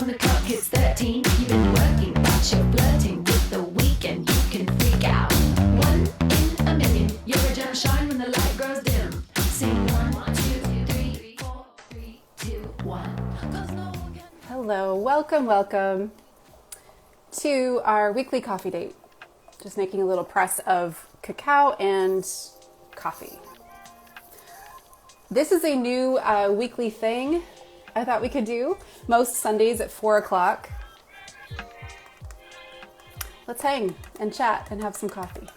the clock hits 13. You've been working, but you're flirting with the weekend. You can freak out. 1 in a million. You're a gem shine when the light grows dim. Sing 1, 2, 3, 4, 3, 2, 1. Hello, welcome to our weekly coffee date. Just making a little press of cacao and coffee. This is a new weekly thing I thought we could do. Most Sundays at 4 o'clock. Let's hang and chat and have some coffee.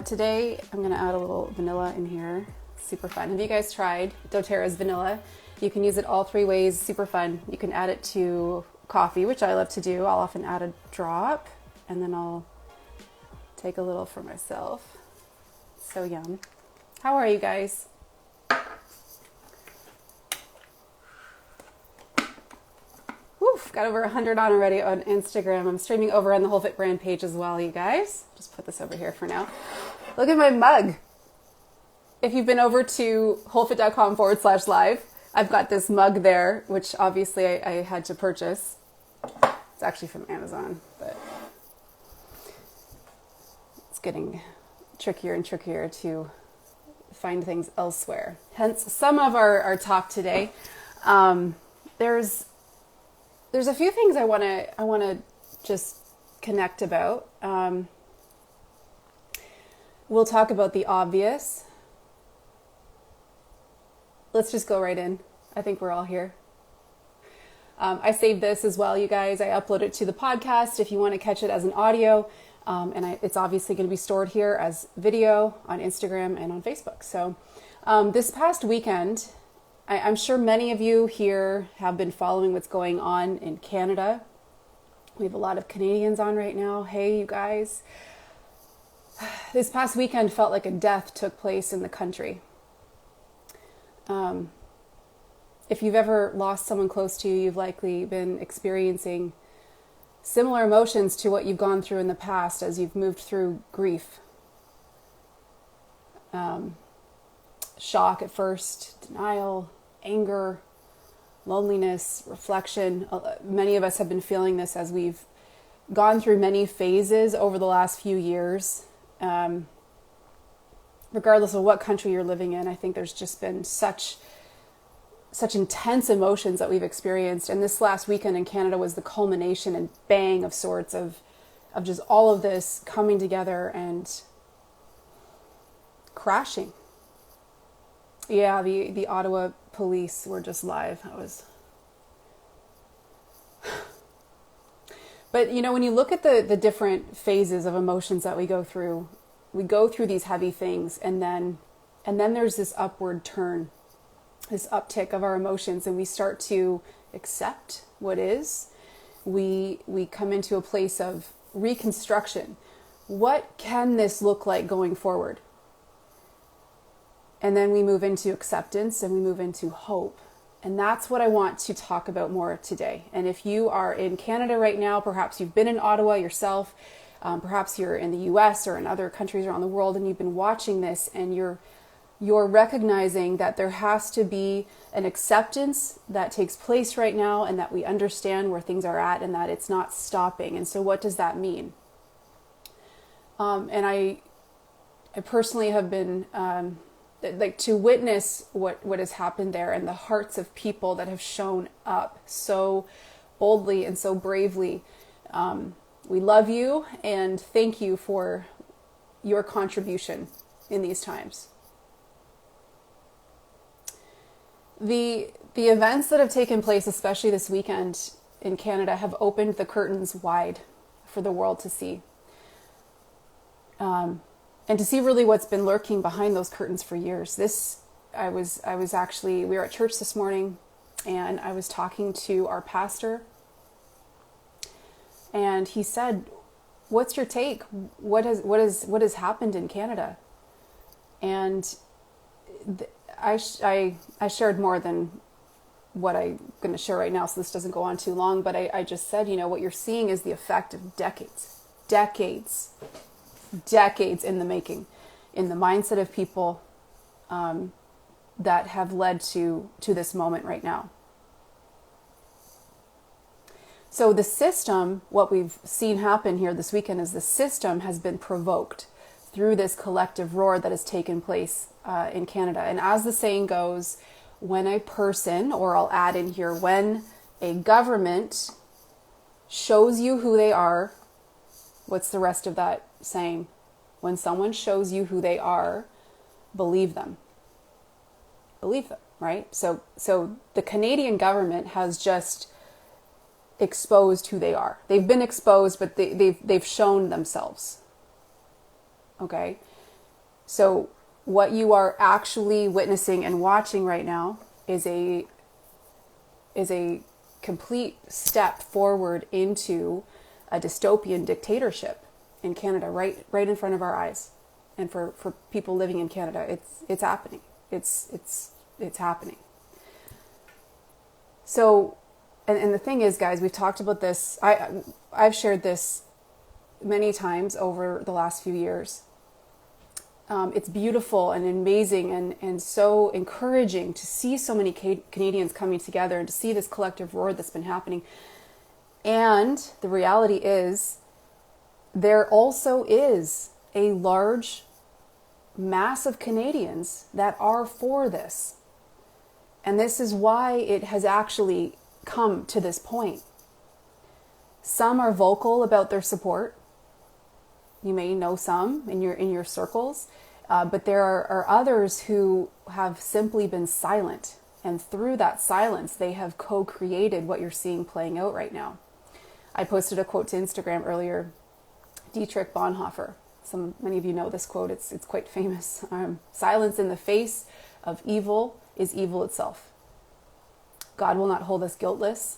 Today I'm going to add a little vanilla in here. Super fun. Have you guys tried doTERRA's vanilla? You can use it all 3 ways. Super fun. You can add it to coffee, which I love to do. I'll often add a drop and then I'll take a little for myself. So yum. How are you guys? Got over 100 on already on Instagram. I'm streaming over on the Whole Fit brand page as well, you guys. Just put this over here for now. Look at my mug. If you've been over to wholefit.com/live, I've got this mug there, which obviously I had to purchase. It's actually from Amazon, but it's getting trickier and trickier to find things elsewhere. Hence some of our talk today. There's a few things I want to just connect about. We'll talk about the obvious. Let's just go right in. I think we're all here. I saved this as well, you guys. I upload it to the podcast if you want to catch it as an audio. It's obviously going to be stored here as video on Instagram and on Facebook. So this past weekend, I'm sure many of you here have been following what's going on in Canada. We have a lot of Canadians on right now. Hey, you guys. This past weekend felt like a death took place in the country. If you've ever lost someone close to you, you've likely been experiencing similar emotions to what you've gone through in the past as you've moved through grief. Shock at first, denial, anger, loneliness, reflection. Many of us have been feeling this as we've gone through many phases over the last few years. Regardless of what country you're living in, I think there's just been such intense emotions that we've experienced. And this last weekend in Canada was the culmination and bang of sorts of just all of this coming together and crashing. Yeah, the Ottawa police were just live. But you know, when you look at the different phases of emotions that we go through these heavy things, and then there's this upward turn, this uptick of our emotions, and we start to accept what is. We come into a place of reconstruction. What can this look like going forward? And then we move into acceptance and we move into hope. And that's what I want to talk about more today. And if you are in Canada right now, perhaps you've been in Ottawa yourself, perhaps you're in the US or in other countries around the world, and you've been watching this and you're recognizing that there has to be an acceptance that takes place right now, and that we understand where things are at and that it's not stopping. And so what does that mean? And I personally have been to witness what has happened there, and the hearts of people that have shown up so boldly and so bravely. We love you and thank you for your contribution in these times. The events that have taken place, especially this weekend in Canada, have opened the curtains wide for the world to see. And to see really what's been lurking behind those curtains for years. We were at church this morning, and I was talking to our pastor, and he said, "What's your take? What has happened in Canada?" And I shared more than what I'm going to share right now, so this doesn't go on too long. But I just said, you know, what you're seeing is the effect of decades in the making, in the mindset of people that have led to this moment right now. So the system, what we've seen happen here this weekend is the system has been provoked through this collective roar that has taken place in Canada. And as the saying goes, when a person, or I'll add in here, when a government shows you who they are, what's the rest of that saying? When someone shows you who they are, believe them. Believe them, right? So the Canadian government has just exposed who they are. They've been exposed, but they've shown themselves. Okay? So what you are actually witnessing and watching right now is a complete step forward into a dystopian dictatorship in Canada, right in front of our eyes. And for people living in Canada, it's happening. It's happening. So, and the thing is, guys, we've talked about this. I've shared this many times over the last few years. It's beautiful and amazing and so encouraging to see so many Canadians coming together and to see this collective roar that's been happening. And the reality is, there also is a large mass of Canadians that are for this. And this is why it has actually come to this point. Some are vocal about their support. You may know some in your circles, but there are others who have simply been silent. And through that silence, they have co-created what you're seeing playing out right now. I posted a quote to Instagram earlier, Dietrich Bonhoeffer. Many of you know this quote. It's quite famous. Silence in the face of evil is evil itself. God will not hold us guiltless.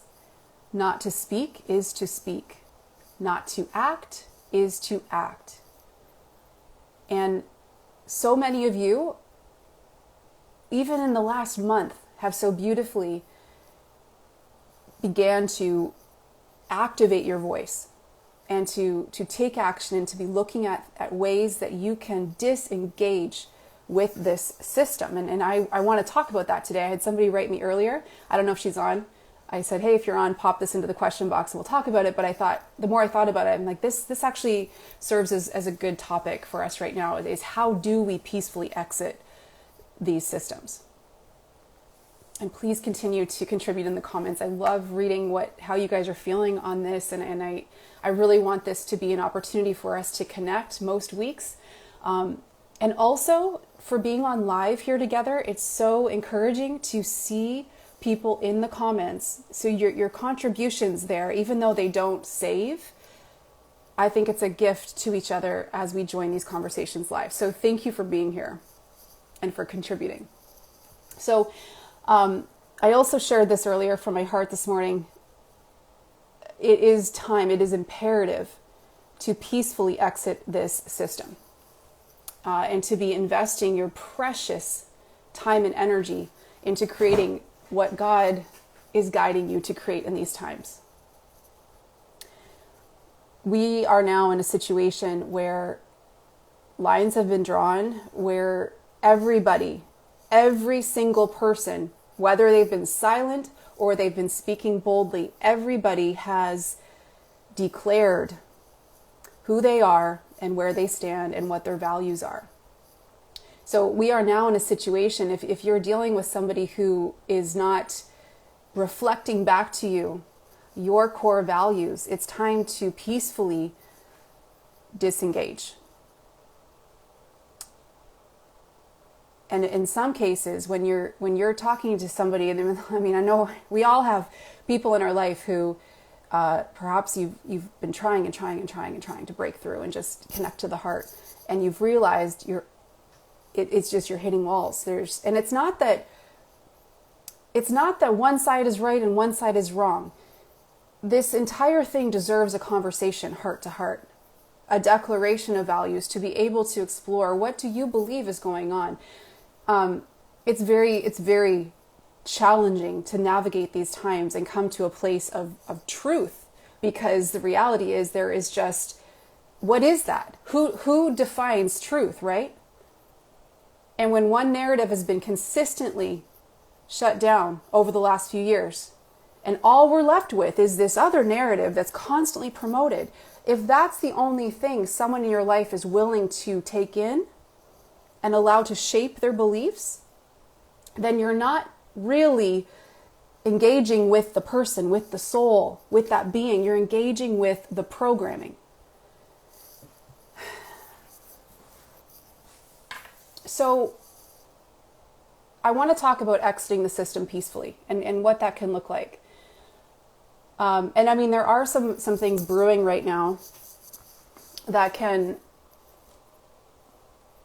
Not to speak is to speak. Not to act is to act. And so many of you, even in the last month, have so beautifully began to activate your voice and to take action and to be looking at ways that you can disengage with this system. And I want to talk about that today. I had somebody write me earlier. I don't know if she's on. I said, hey, if you're on, pop this into the question box and we'll talk about it. But I thought, the more I thought about it, I'm like, this actually serves as a good topic for us right now, is how do we peacefully exit these systems? And please continue to contribute in the comments. I love reading how you guys are feeling on this. And I really want this to be an opportunity for us to connect most weeks. And also for being on live here together, it's so encouraging to see people in the comments. So your contributions there, even though they don't save, I think it's a gift to each other as we join these conversations live. So thank you for being here and for contributing. So I also shared this earlier from my heart this morning. It is time, it is imperative to peacefully exit this system and to be investing your precious time and energy into creating what God is guiding you to create in these times. We are now in a situation where lines have been drawn, where everybody, every single person, whether they've been silent or they've been speaking boldly, everybody has declared who they are and where they stand and what their values are. So we are now in a situation, if you're dealing with somebody who is not reflecting back to you your core values, it's time to peacefully disengage. And in some cases, when you're talking to somebody, and I mean, I know we all have people in our life who perhaps you've been trying to break through and just connect to the heart, and you've realized it's just you're hitting walls. And it's not that one side is right and one side is wrong. This entire thing deserves a conversation, heart to heart, a declaration of values, to be able to explore, what do you believe is going on? It's very challenging to navigate these times and come to a place of truth, because the reality is there is just, what is that? Who defines truth, right? And when one narrative has been consistently shut down over the last few years, And all we're left with is this other narrative that's constantly promoted. If that's the only thing someone in your life is willing to take in and allow to shape their beliefs, then you're not really engaging with the person, with the soul, with that being. You're engaging with the programming. So I want to talk about exiting the system peacefully and what that can look like. And I mean, there are some things brewing right now that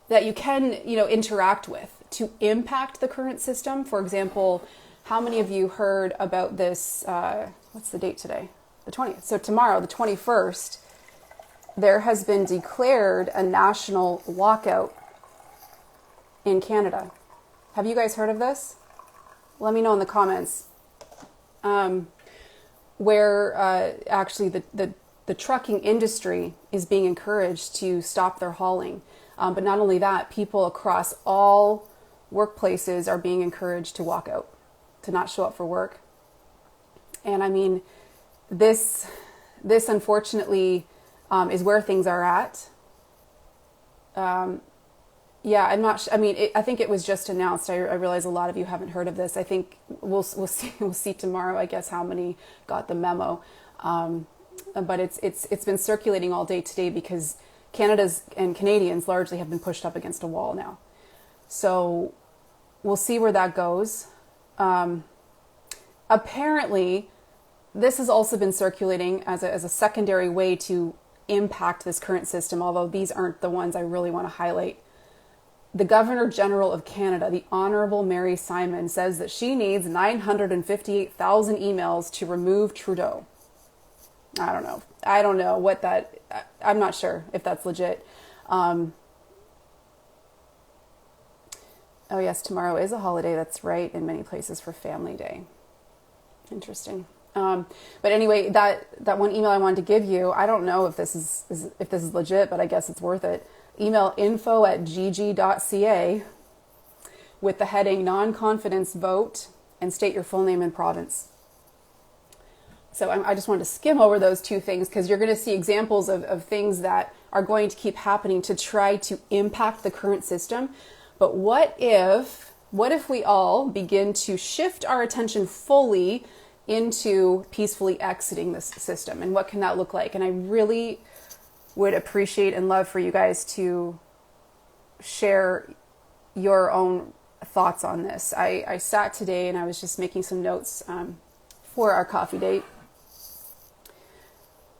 you can, interact with to impact the current system. For example, how many of you heard about this? What's the date today? The 20th. So tomorrow, the 21st, there has been declared a national lockout in Canada. Have you guys heard of this? Let me know in the comments. Where actually the trucking industry is being encouraged to stop their hauling. But not only that, people across all workplaces are being encouraged to walk out, to not show up for work. And I mean, this unfortunately is where things are at. Yeah, I'm not. I mean, I think it was just announced. I realize a lot of you haven't heard of this. I think we'll see tomorrow, I guess, how many got the memo. But it's been circulating all day today because Canada's and Canadians largely have been pushed up against a wall now. So we'll see where that goes. Apparently, this has also been circulating as a secondary way to impact this current system. Although these aren't the ones I really want to highlight. The Governor General of Canada, the Honorable Mary Simon, says that she needs 958,000 emails to remove Trudeau. I don't know what that, I'm not sure if that's legit. Oh yes, tomorrow is a holiday. That's right. In many places for Family Day. Interesting. But anyway, that one email I wanted to give you, I don't know if this is legit, but I guess it's worth it. Email info@gg.ca with the heading non-confidence vote and state your full name and province. So I just wanted to skim over those two things because you're going to see examples of things that are going to keep happening to try to impact the current system. But what if we all begin to shift our attention fully into peacefully exiting this system? And what can that look like? And I really would appreciate and love for you guys to share your own thoughts on this. I sat today and I was just making some notes for our coffee date.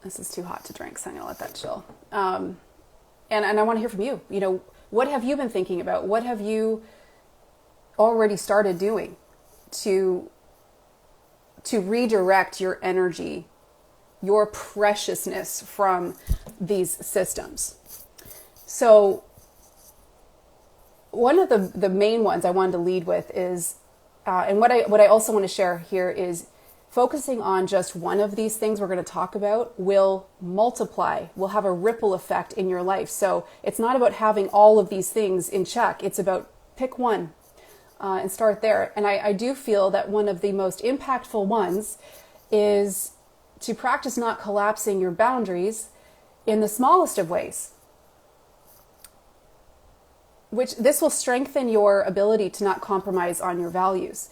This is too hot to drink, so I'm going to let that chill. And I want to hear from you. What have you been thinking about? What have you already started doing to redirect your energy, your preciousness from these systems? So one of the main ones I wanted to lead with is, and what I also want to share here is focusing on just one of these things we're going to talk about will multiply, will have a ripple effect in your life. So it's not about having all of these things in check. It's about pick one and start there. And I do feel that one of the most impactful ones is to practice not collapsing your boundaries in the smallest of ways. Which this will strengthen your ability to not compromise on your values.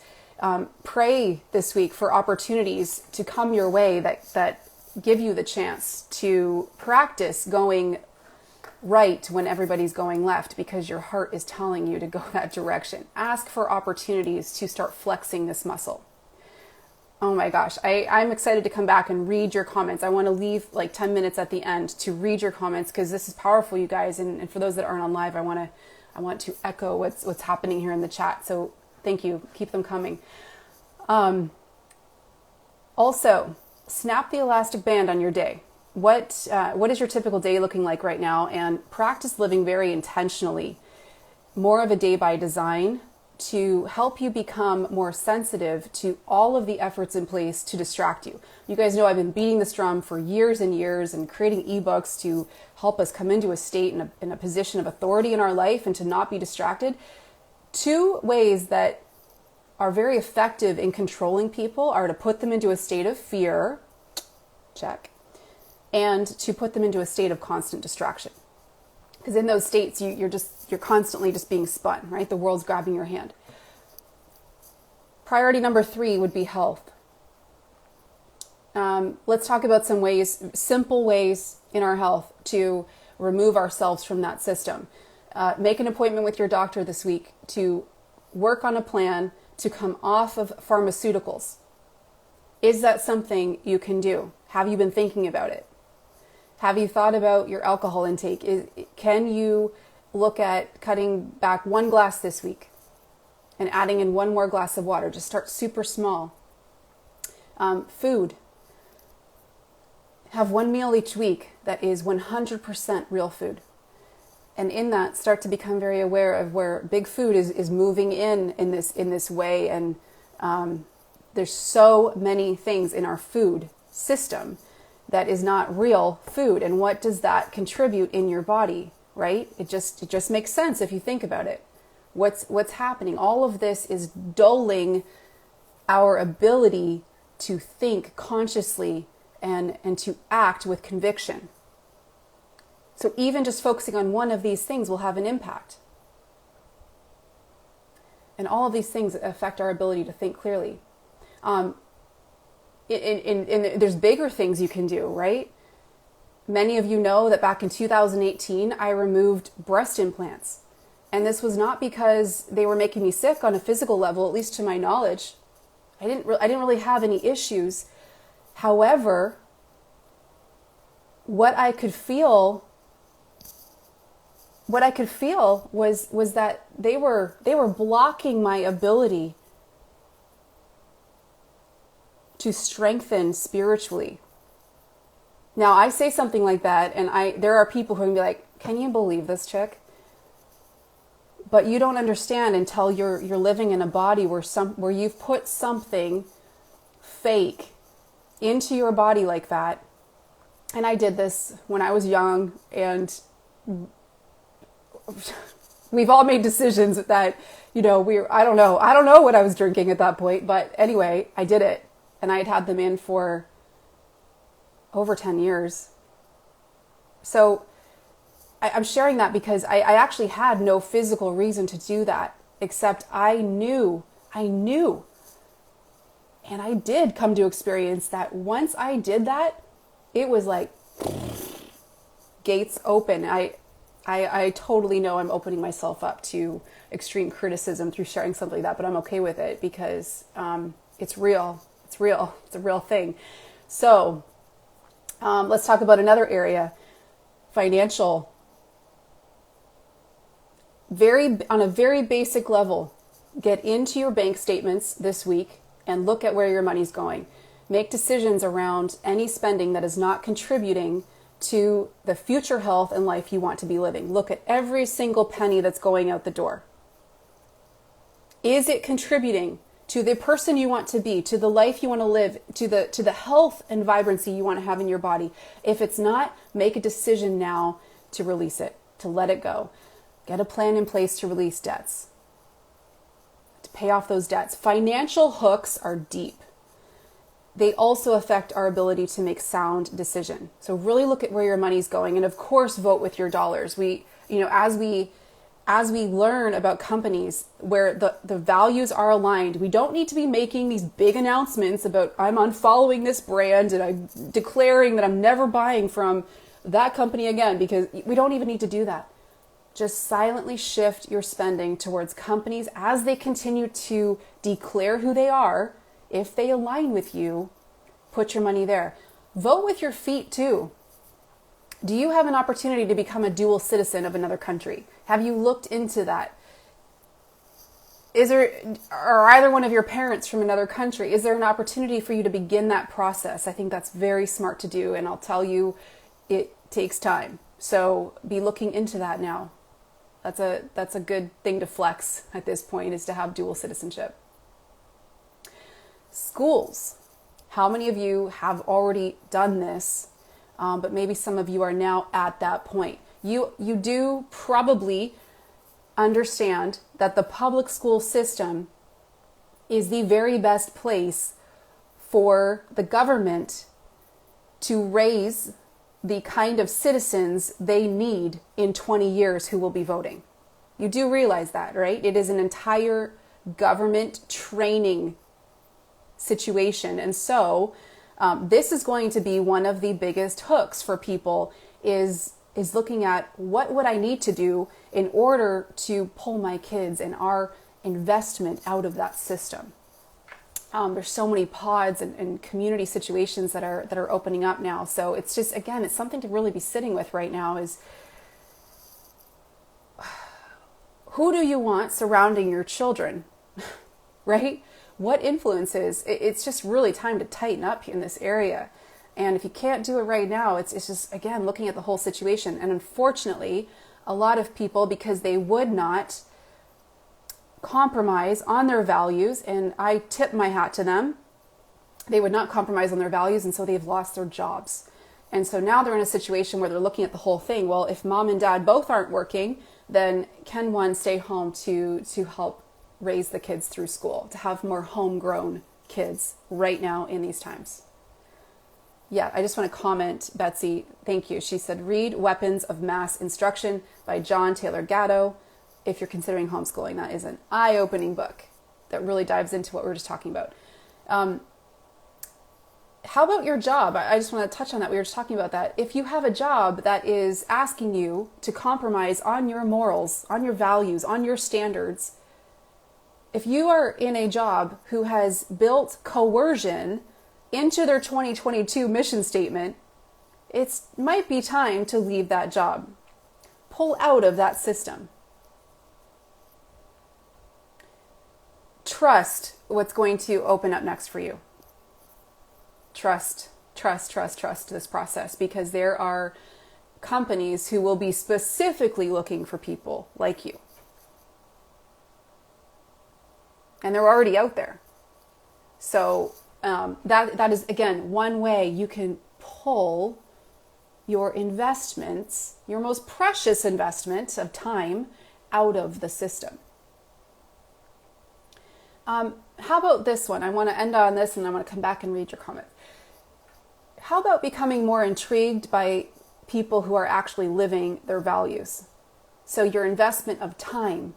Pray this week for opportunities to come your way that give you the chance to practice going right when everybody's going left because your heart is telling you to go that direction. Ask for opportunities to start flexing this muscle. Oh my gosh, I'm excited to come back and read your comments. I want to leave like 10 minutes at the end to read your comments because this is powerful, you guys. And for those that aren't on live, I want to echo what's happening here in the chat. So thank you. Keep them coming. Also, snap the elastic band on your day. What is your typical day looking like right now? And practice living very intentionally. More of a day by design to help you become more sensitive to all of the efforts in place to distract you. You guys know I've been beating this drum for years and years and creating ebooks to help us come into a state in a position of authority in our life and to not be distracted. Two ways that are very effective in controlling people are to put them into a state of fear, check, and to put them into a state of constant distraction. Because in those states, you're constantly just being spun, right? The world's grabbing your hand. Priority number 3 would be health. Let's talk about some ways, simple ways in our health to remove ourselves from that system. Make an appointment with your doctor this week to work on a plan to come off of pharmaceuticals. Is that something you can do? Have you been thinking about it? Have you thought about your alcohol intake? Can you look at cutting back 1 glass this week and adding in 1 more glass of water? Just start super small. Food. Have 1 meal each week that is 100% real food. And in that, start to become very aware of where big food is moving in this way. And there's so many things in our food system that is not real food. And what does that contribute in your body, right? It just makes sense if you think about it. What's happening? All of this is dulling our ability to think consciously and to act with conviction. So even just focusing on one of these things will have an impact. And all of these things affect our ability to think clearly. There's bigger things you can do, right? Many of you know that back in 2018, I removed breast implants. And this was not because they were making me sick on a physical level, at least to my knowledge. I didn't really have any issues. However, what I could feel was that they were blocking my ability to strengthen spiritually. Now, I say something like that, and there are people who are gonna be like, "Can you believe this chick?" But you don't understand until you're living in a body where you've put something fake into your body like that. And I did this when I was young, and we've all made decisions that, I don't know what I was drinking at that point, but anyway, I did it. And I had them in for over 10 years. So I'm sharing that because I actually had no physical reason to do that, except I knew. And I did come to experience that once I did that, it was like gates open. I totally know I'm opening myself up to extreme criticism through sharing something like that, but I'm okay with it because it's real. It's real. It's a real thing. So let's talk about another area, financial. On a very basic level, get into your bank statements this week and look at where your money's going. Make decisions around any spending that is not contributing to the future health and life you want to be living. Look at every single penny that's going out the door. Is it contributing to the person you want to be, to the life you want to live, to the health and vibrancy you want to have in your body? If it's not, make a decision now to release it, to let it go. Get a plan in place to release debts, to pay off those debts. Financial hooks are deep. They also affect our ability to make sound decision. So really look at where your money's going, and of course, vote with your dollars. As we learn about companies where the values are aligned, we don't need to be making these big announcements about I'm unfollowing this brand and I'm declaring that I'm never buying from that company again, because we don't even need to do that. Just silently shift your spending towards companies as they continue to declare who they are. If they align with you, put your money there. Vote with your feet too. Do you have an opportunity to become a dual citizen of another country? Have you looked into that? Are either one of your parents from another country? Is there an opportunity for you to begin that process? I think that's very smart to do, and I'll tell you, it takes time. So be looking into that now. That's a good thing to flex at this point, is to have dual citizenship. Schools. How many of you have already done this? But maybe some of you are now at that point. You do probably understand that the public school system is the very best place for the government to raise the kind of citizens they need in 20 years who will be voting. You do realize that, right? It is an entire government training situation. And so this is going to be one of the biggest hooks for people is looking at what would I need to do in order to pull my kids and our investment out of that system. There's so many pods and community situations that are opening up now. So it's just, again, it's something to really be sitting with right now is who do you want surrounding your children, right? What influences? It's just really time to tighten up in this area. And if you can't do it right now, it's just, again, looking at the whole situation. And unfortunately, a lot of people, because they would not compromise on their values, and I tip my hat to them, they would not compromise on their values, and so they've lost their jobs. And so now they're in a situation where they're looking at the whole thing. Well, if mom and dad both aren't working, then can one stay home to help raise the kids through school, to have more homegrown kids right now in these times? Yeah, I just want to comment, Betsy, thank you. She said, read Weapons of Mass Instruction by John Taylor Gatto. If you're considering homeschooling, that is an eye-opening book that really dives into what we were just talking about. How about your job? I just want to touch on that. We were just talking about that. If you have a job that is asking you to compromise on your morals, on your values, on your standards, if you are in a job who has built coercion into their 2022 mission statement, it might be time to leave that job. Pull out of that system. Trust what's going to open up next for you. Trust this process, because there are companies who will be specifically looking for people like you. And they're already out there. So that is, again, one way you can pull your investments, your most precious investment of time, out of the system. How about this one? I want to end on this and I want to come back and read your comment. How about becoming more intrigued by people who are actually living their values? So your investment of time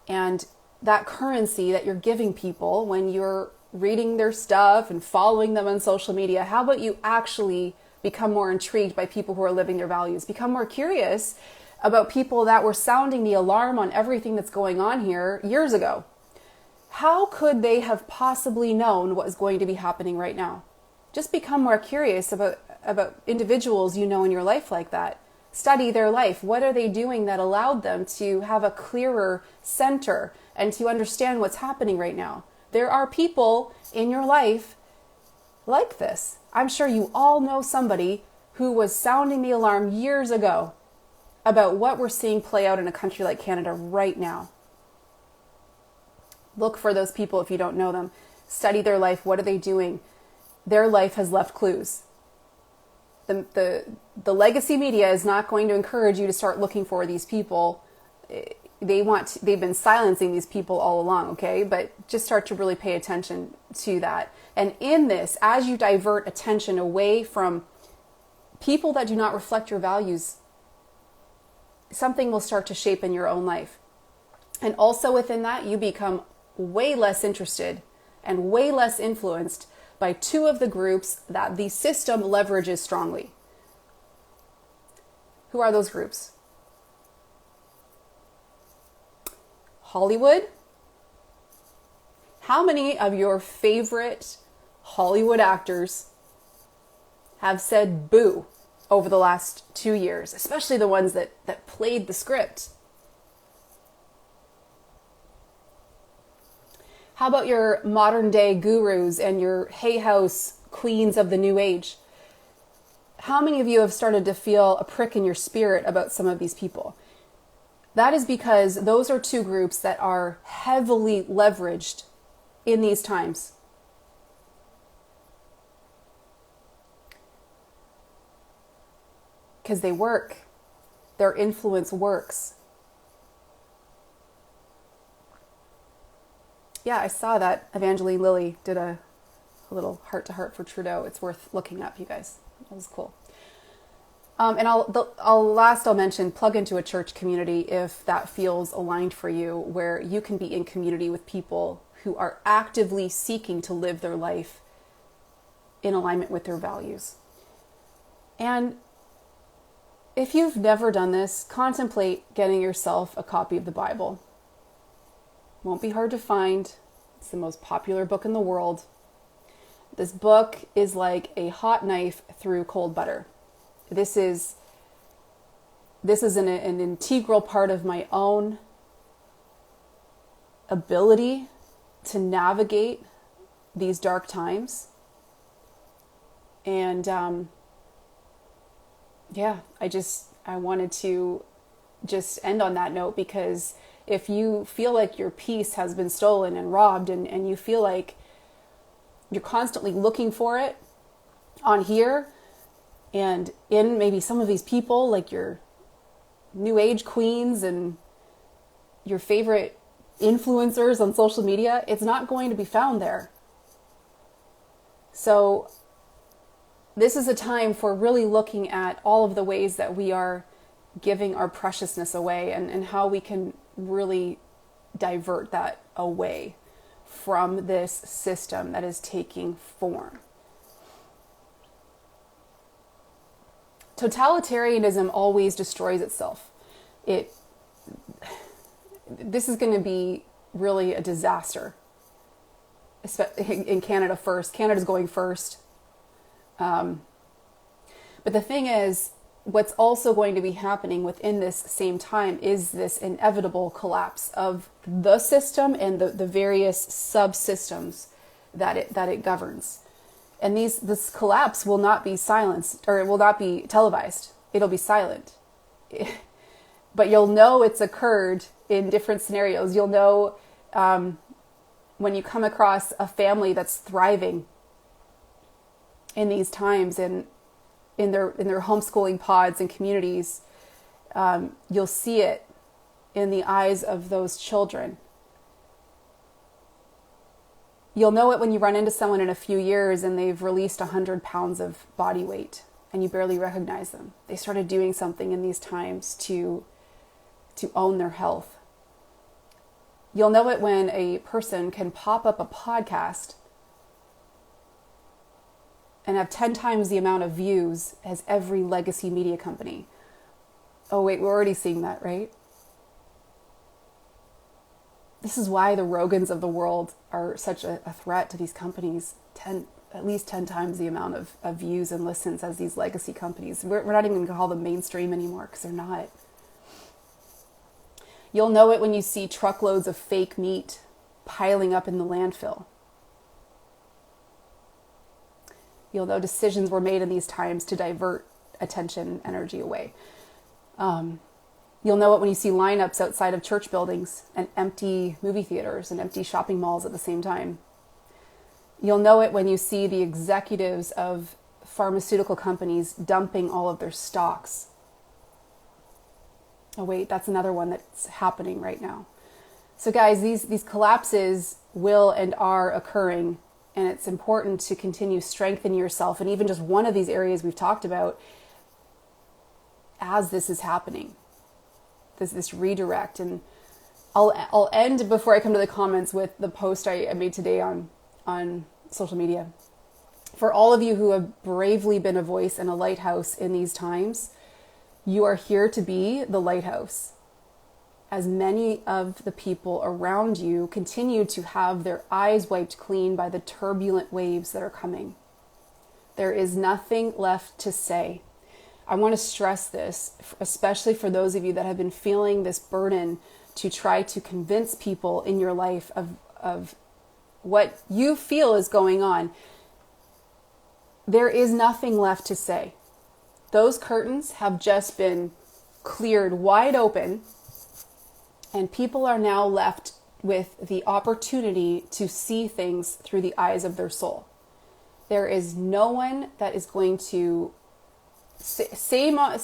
and that currency that you're giving people when you're reading their stuff and following them on social media, how about you actually become more intrigued by people who are living their values? Become more curious about people that were sounding the alarm on everything that's going on here years ago. How could they have possibly known what is going to be happening right now? Just become more curious about individuals you know in your life like that. Study their life. What are they doing that allowed them to have a clearer center and to understand what's happening right now? There are people in your life like this. I'm sure you all know somebody who was sounding the alarm years ago about what we're seeing play out in a country like Canada right now. Look for those people if you don't know them. Study their life. What are they doing? Their life has left clues. The legacy media is not going to encourage you to start looking for these people. They've been silencing these people all along, okay? But just start to really pay attention to that. And in this, as you divert attention away from people that do not reflect your values, something will start to shape in your own life. And also within that, you become way less interested and way less influenced by two of the groups that the system leverages strongly. Who are those groups? Hollywood. How many of your favorite Hollywood actors have said boo over the last 2 years, especially the ones that played the script? How about your modern day gurus and your Hay House queens of the new age? How many of you have started to feel a prick in your spirit about some of these people? That is because those are two groups that are heavily leveraged in these times. Because they work. Their influence works. Yeah, I saw that Evangeline Lilly did a little heart-to-heart for Trudeau. It's worth looking up, you guys. That was cool. And I'll mention, plug into a church community if that feels aligned for you, where you can be in community with people who are actively seeking to live their life in alignment with their values. And if you've never done this, contemplate getting yourself a copy of the Bible. Won't be hard to find. It's the most popular book in the world. This book is like a hot knife through cold butter. This is an integral part of my own ability to navigate these dark times. And I wanted to just end on that note, because if you feel like your peace has been stolen and robbed, and you feel like you're constantly looking for it on here and in maybe some of these people, like your new age queens and your favorite influencers on social media, it's not going to be found there. So this is a time for really looking at all of the ways that we are giving our preciousness away, and how we can really divert that away from this system that is taking form. Totalitarianism always destroys itself. This is going to be really a disaster. In Canada first. Canada's going first. But the thing is, what's also going to be happening within this same time is this inevitable collapse of the system and the various subsystems that it governs. And this collapse will not be silenced, or it will not be televised. It'll be silent. But you'll know it's occurred in different scenarios. You'll know when you come across a family that's thriving in these times, and in their homeschooling pods and communities, you'll see it in the eyes of those children. You'll know it when you run into someone in a few years and they've released 100 pounds of body weight and you barely recognize them. They started doing something in these times to own their health. You'll know it when a person can pop up a podcast and have 10 times the amount of views as every legacy media company. Oh wait, we're already seeing that, right? This is why the Rogans of the world are such a threat to these companies. At least 10 times the amount of views and listens as these legacy companies. We're not even going to call them mainstream anymore, because they're not. You'll know it when you see truckloads of fake meat piling up in the landfill. You'll know decisions were made in these times to divert attention, energy away. You'll know it when you see lineups outside of church buildings and empty movie theaters and empty shopping malls at the same time. You'll know it when you see the executives of pharmaceutical companies dumping all of their stocks. Oh wait, that's another one that's happening right now. So guys, these collapses will and are occurring, and it's important to continue strengthening yourself, and even just one of these areas we've talked about, as this is happening. This redirect. And I'll end before I come to the comments with the post I made today on social media. For all of you who have bravely been a voice and a lighthouse in these times, you are here to be the lighthouse. As many of the people around you continue to have their eyes wiped clean by the turbulent waves that are coming. There is nothing left to say. I want to stress this, especially for those of you that have been feeling this burden to try to convince people in your life of what you feel is going on. There is nothing left to say. Those curtains have just been cleared wide open, and people are now left with the opportunity to see things through the eyes of their soul. There is no one that is going to same on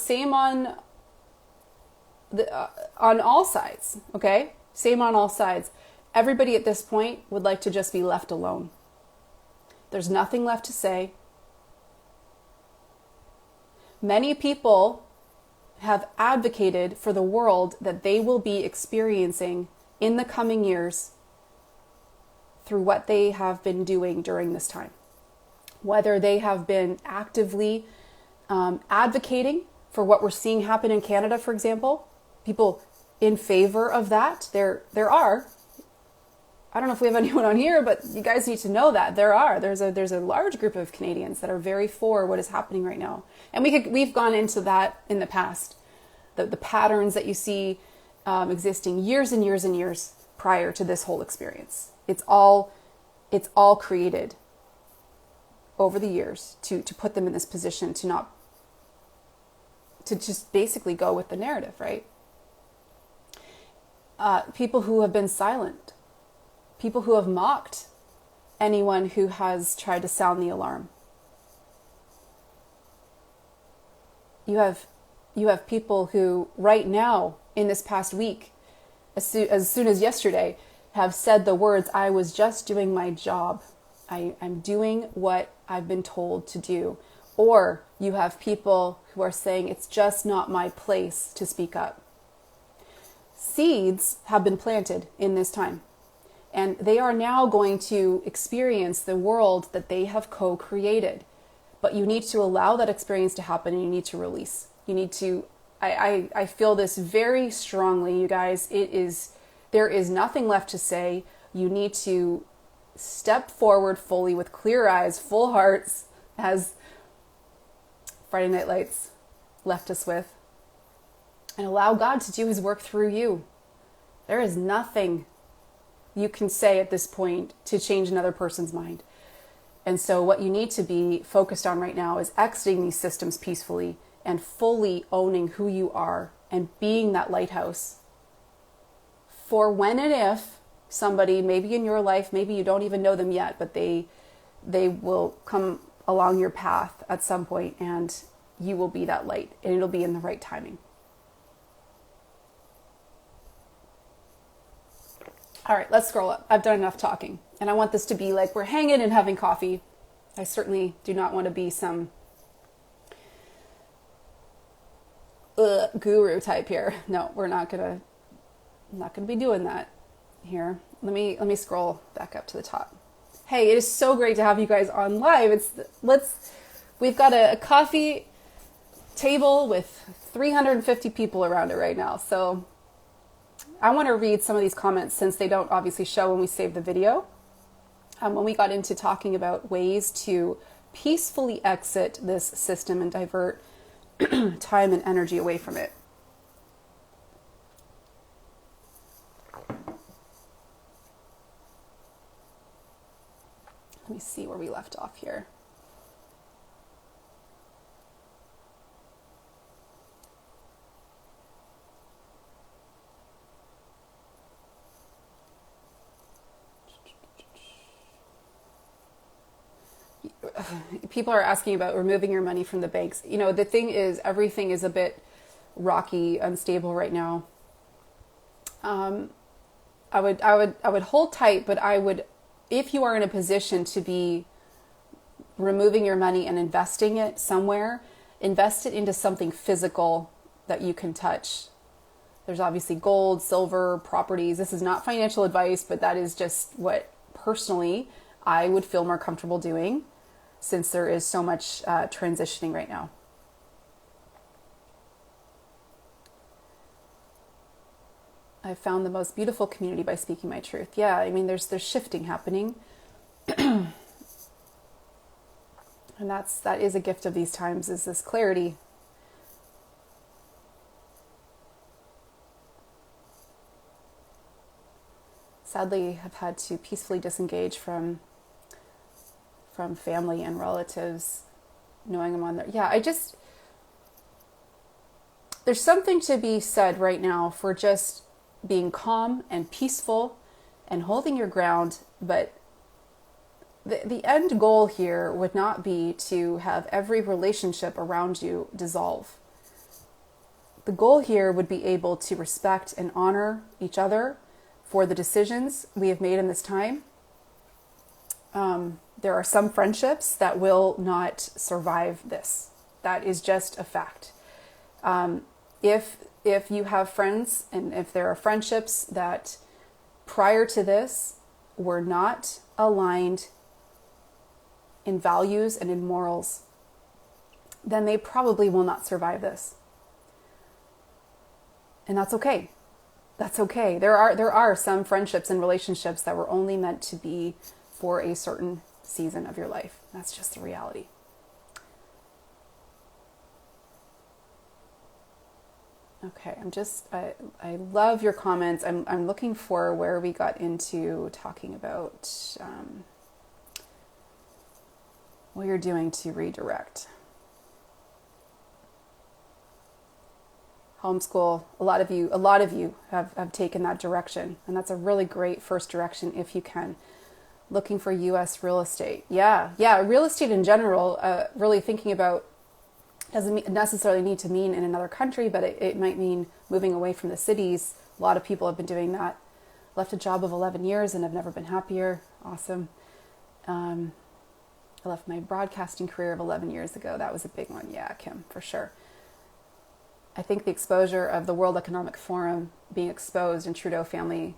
all sides, okay? Same on all sides. Everybody at this point would like to just be left alone. There's nothing left to say. Many people have advocated for the world that they will be experiencing in the coming years through what they have been doing during this time. Whether they have been actively advocating for what we're seeing happen in Canada, for example, people in favor of that. There are. I don't know if we have anyone on here, but you guys need to know that there's a large group of Canadians that are very for what is happening right now. And we've gone into that in the past. The patterns that you see existing years and years and years prior to this whole experience. It's all created over the years to put them in this position to just basically go with the narrative, right? People who have been silent, people who have mocked anyone who has tried to sound the alarm. You have people who right now in this past week, as soon as yesterday, have said the words, "I was just doing my job. I'm doing what I've been told to do." Or you have people who are saying, "It's just not my place to speak up." Seeds have been planted in this time, and they are now going to experience the world that they have co-created. But you need to allow that experience to happen, and you need to release. You need to, I feel this very strongly, you guys. There is nothing left to say. You need to step forward fully with clear eyes, full hearts, as Friday Night Lights left us with, and allow God to do his work through you. There is nothing you can say at this point to change another person's mind. And so what you need to be focused on right now is exiting these systems peacefully and fully owning who you are and being that lighthouse. For when and if somebody, maybe in your life, maybe you don't even know them yet, but they will come along your path at some point, and you will be that light, and it'll be in the right timing. All right, let's scroll up. I've done enough talking, and I want this to be like we're hanging and having coffee. I certainly do not want to be some guru type here. No, I'm not gonna be doing that here. Let me scroll back up to the top. Hey, it is so great to have you guys on live. We've got a coffee table with 350 people around it right now. So I want to read some of these comments since they don't obviously show when we save the video. When we got into talking about ways to peacefully exit this system and divert time and energy away from it. Let me see where we left off here. People are asking about removing your money from the banks. You know, the thing is, everything is a bit rocky, unstable right now. I would hold tight, but I would, if you are in a position to be removing your money and investing it somewhere, invest it into something physical that you can touch. There's obviously gold, silver, properties. This is not financial advice, but that is just what personally I would feel more comfortable doing, since there is so much transitioning right now. I've found the most beautiful community by speaking my truth. Yeah, I mean, there's shifting happening. And that is a gift of these times, is this clarity. Sadly, I've had to peacefully disengage from family and relatives, knowing I'm on there. Yeah, there's something to be said right now for just being calm and peaceful and holding your ground. But the end goal here would not be to have every relationship around you dissolve. The goal here would be able to respect and honor each other for the decisions we have made in this time. There are some friendships that will not survive this. That is just a fact. If you have friends and if there are friendships that prior to this were not aligned in values and in morals, then they probably will not survive this. And that's okay. That's okay. There are some friendships and relationships that were only meant to be for a certain season of your life. That's just the reality. Okay, I love your comments. I'm looking for where we got into talking about what you're doing to redirect. Homeschool, a lot of you have taken that direction, and that's a really great first direction if you can. Looking for US real estate. Yeah, real estate in general, really thinking about, doesn't necessarily need to mean in another country, but it might mean moving away from the cities. A lot of people have been doing that. Left a job of 11 years and have never been happier. Awesome. I left my broadcasting career of 11 years ago. That was a big one. Yeah, Kim, for sure. I think the exposure of the World Economic Forum being exposed and Trudeau family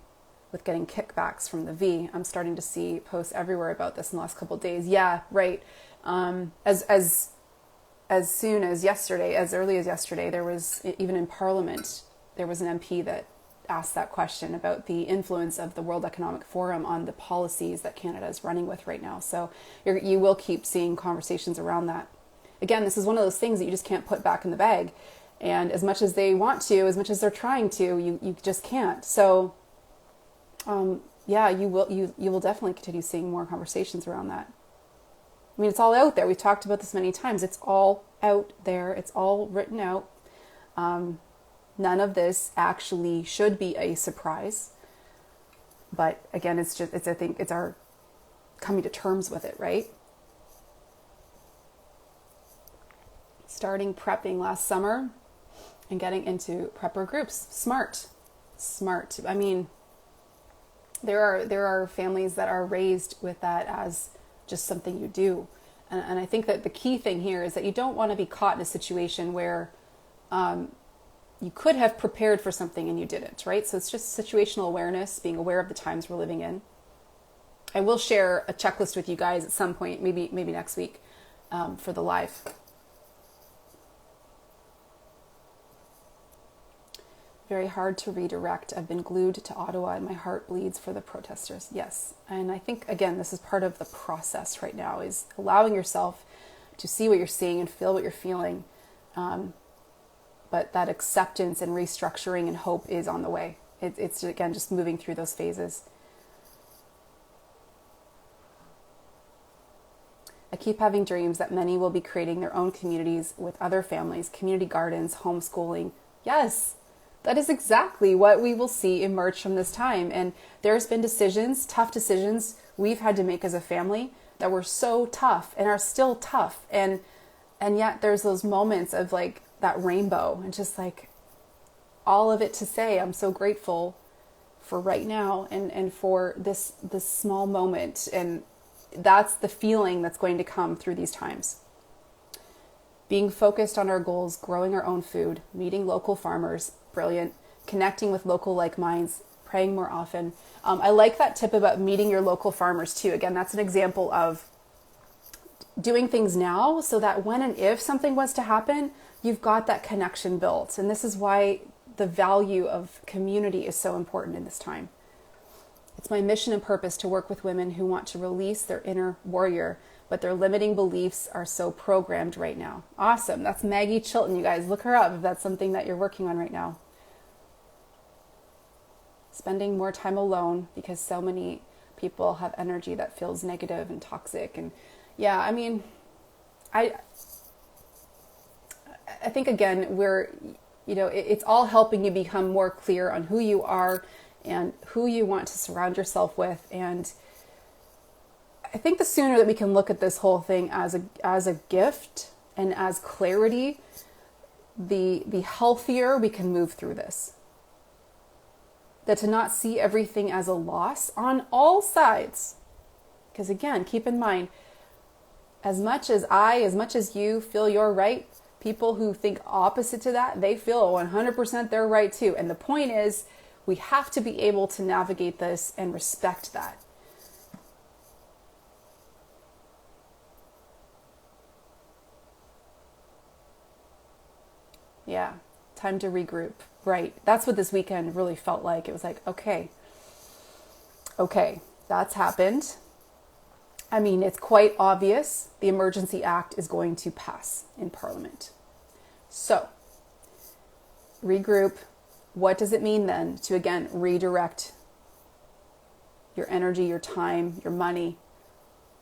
with getting kickbacks from the V. I'm starting to see posts everywhere about this in the last couple of days. Yeah, right. As soon as yesterday, as early as yesterday, there was, even in Parliament, there was an MP that asked that question about the influence of the World Economic Forum on the policies that Canada is running with right now. So you will keep seeing conversations around that. Again, this is one of those things that you just can't put back in the bag. And as much as they want to, as much as they're trying to, you just can't. So, yeah, you will definitely continue seeing more conversations around that. I mean, it's all out there. We've talked about this many times. It's all out there. It's all written out. None of this actually should be a surprise. But again, I think it's our coming to terms with it, right? Starting prepping last summer and getting into prepper groups. Smart. I mean, there are families that are raised with that as just something you do. And I think that the key thing here is that you don't want to be caught in a situation where you could have prepared for something and you didn't, right? So it's just situational awareness, being aware of the times we're living in. I will share a checklist with you guys at some point, maybe next week, for the live. Very hard to redirect. I've been glued to Ottawa and my heart bleeds for the protesters. Yes. And I think, again, this is part of the process right now, is allowing yourself to see what you're seeing and feel what you're feeling. But that acceptance and restructuring and hope is on the way. It's again, just moving through those phases. I keep having dreams that many will be creating their own communities with other families, community gardens, homeschooling. Yes. That is exactly what we will see emerge from this time. And there's been tough decisions we've had to make as a family that were so tough and are still tough. And yet there's those moments of like that rainbow and just like all of it to say, I'm so grateful for right now and for this small moment. And that's the feeling that's going to come through these times. Being focused on our goals, growing our own food, meeting local farmers, brilliant. Connecting with local like minds, praying more often. I like that tip about meeting your local farmers too. Again, that's an example of doing things now so that when and if something was to happen, you've got that connection built. And this is why the value of community is so important in this time. It's my mission and purpose to work with women who want to release their inner warrior, but their limiting beliefs are so programmed right now. Awesome. That's Maggie Chilton, you guys. Look her up if that's something that you're working on right now. Spending more time alone because so many people have energy that feels negative and toxic. And yeah, I mean, I think again, it's all helping you become more clear on who you are and who you want to surround yourself with. And I think the sooner that we can look at this whole thing as a gift and as clarity, the healthier we can move through this. that to not see everything as a loss on all sides. Because again, keep in mind, as much as you feel you're right, people who think opposite to that, they feel 100% they're right too. And the point is, we have to be able to navigate this and respect that. Yeah, time to regroup. Right. That's what this weekend really felt like. It was like, okay, that's happened. I mean, it's quite obvious the Emergency Act is going to pass in Parliament. So, regroup. What does it mean then to, again, redirect your energy, your time, your money?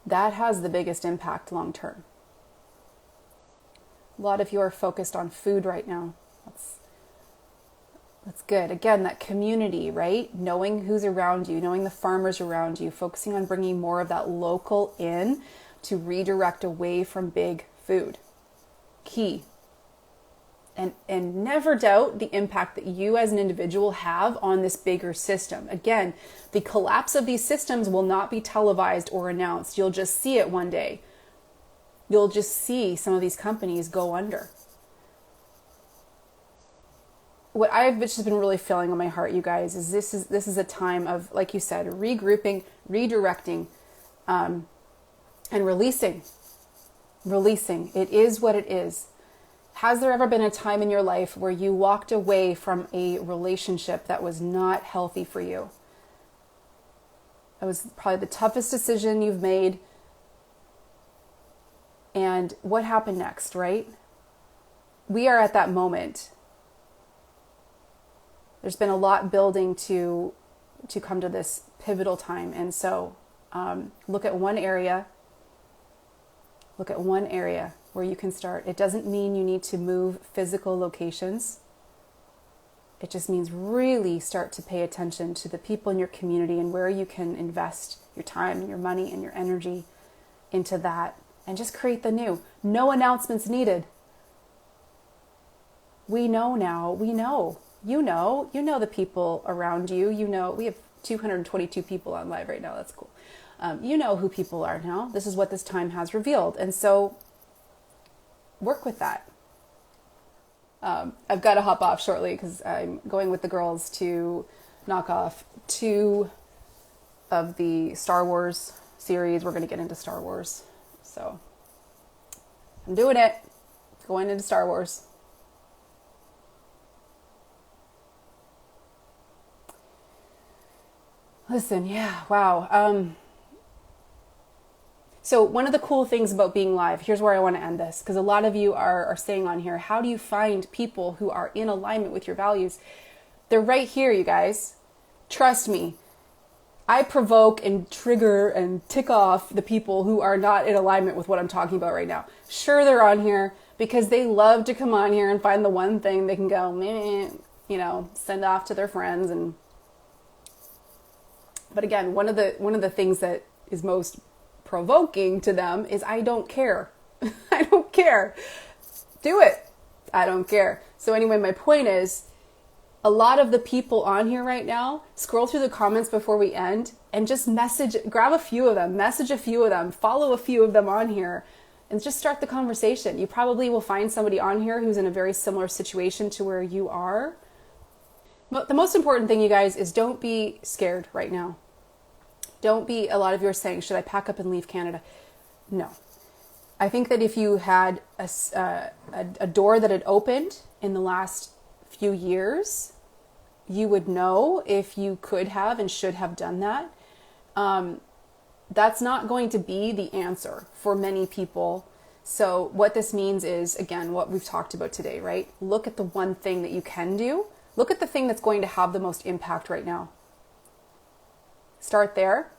That has the biggest impact long term. A lot of you are focused on food right now. That's good. Again, that community, right? Knowing who's around you, knowing the farmers around you, focusing on bringing more of that local in to redirect away from big food. Key. And never doubt the impact that you as an individual have on this bigger system. Again, the collapse of these systems will not be televised or announced. You'll just see it one day. You'll just see some of these companies go under. What I've just been really feeling on my heart, you guys, is this is a time of, like you said, regrouping, redirecting, and releasing. Releasing. It is what it is. Has there ever been a time in your life where you walked away from a relationship that was not healthy for you? It was probably the toughest decision you've made. And what happened next, right? We are at that moment. There's been a lot building to come to this pivotal time. And so look at one area. Look at one area where you can start. It doesn't mean you need to move physical locations. It just means really start to pay attention to the people in your community and where you can invest your time and your money and your energy into that. And just create the new. No announcements needed. We know now. We know. You know the people around you. You know, we have 222 people on live right now. That's cool. You know who people are now. This is what this time has revealed. And so work with that. I've got to hop off shortly because I'm going with the girls to knock off 2 of the Star Wars series. We're going to get into Star Wars. So I'm doing it. Going into Star Wars. Listen, yeah, wow. So one of the cool things about being live, here's where I want to end this, because a lot of you are saying on here, how do you find people who are in alignment with your values? They're right here, you guys. Trust me. I provoke and trigger and tick off the people who are not in alignment with what I'm talking about right now. Sure, they're on here because they love to come on here and find the one thing they can go, meh, send off to their friends. But again, one of the things that is most provoking to them is I don't care. I don't care. Do it. I don't care. So anyway, my point is, a lot of the people on here right now, scroll through the comments before we end and just grab a few of them, message a few of them, follow a few of them on here, and just start the conversation. You probably will find somebody on here who's in a very similar situation to where you are. But the most important thing, you guys, is don't be scared right now. Don't be, a lot of you are saying, should I pack up and leave Canada? No. I think that if you had a door that had opened in the last few years, you would know if you could have and should have done that. That's not going to be the answer for many people. So what this means is, again, what we've talked about today, right? Look at the one thing that you can do. Look at the thing that's going to have the most impact right now. Start there.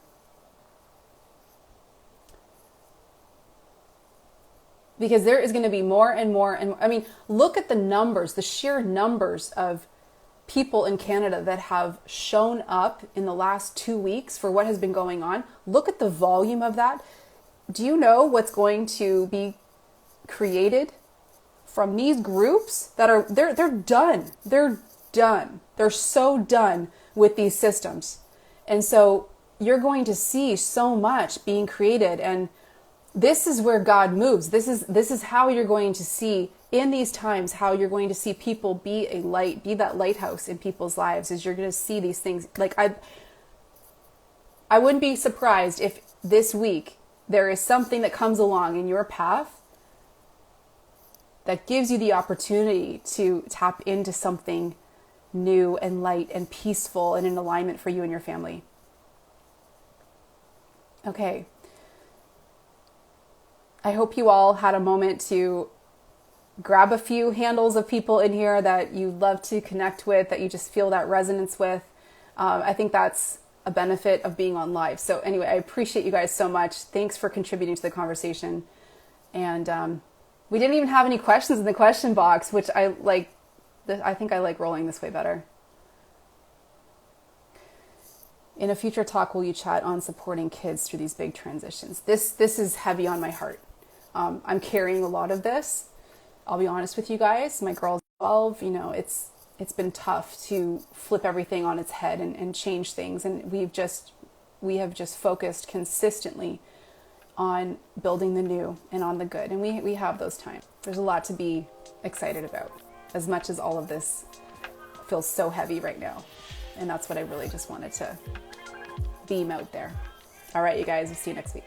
Because there is going to be more and more. And I mean, look at the numbers, the sheer numbers of people in Canada that have shown up in the last 2 weeks for what has been going on. Look at the volume of that. Do you know what's going to be created from these groups that are, they're done. They're done. They're so done with these systems. And so you're going to see so much being created, and this is where God moves. This is how you're going to see in these times, how you're going to see people be a light, be that lighthouse in people's lives, is you're going to see these things. Like I wouldn't be surprised if this week there is something that comes along in your path that gives you the opportunity to tap into something new and light and peaceful and in alignment for you and your family. Okay. I hope you all had a moment to grab a few handles of people in here that you love to connect with, that you just feel that resonance with. I think that's a benefit of being on live. So anyway, I appreciate you guys so much. Thanks for contributing to the conversation. And we didn't even have any questions in the question box, which I like. I think I like rolling this way better. In a future talk, will you chat on supporting kids through these big transitions? This is heavy on my heart. I'm carrying a lot of this. I'll be honest with you guys. My girl's 12. You know, it's been tough to flip everything on its head and change things. And we have just focused consistently on building the new and on the good. And we have those times. There's a lot to be excited about, as much as all of this feels so heavy right now. And that's what I really just wanted to beam out there. All right, you guys, we'll see you next week.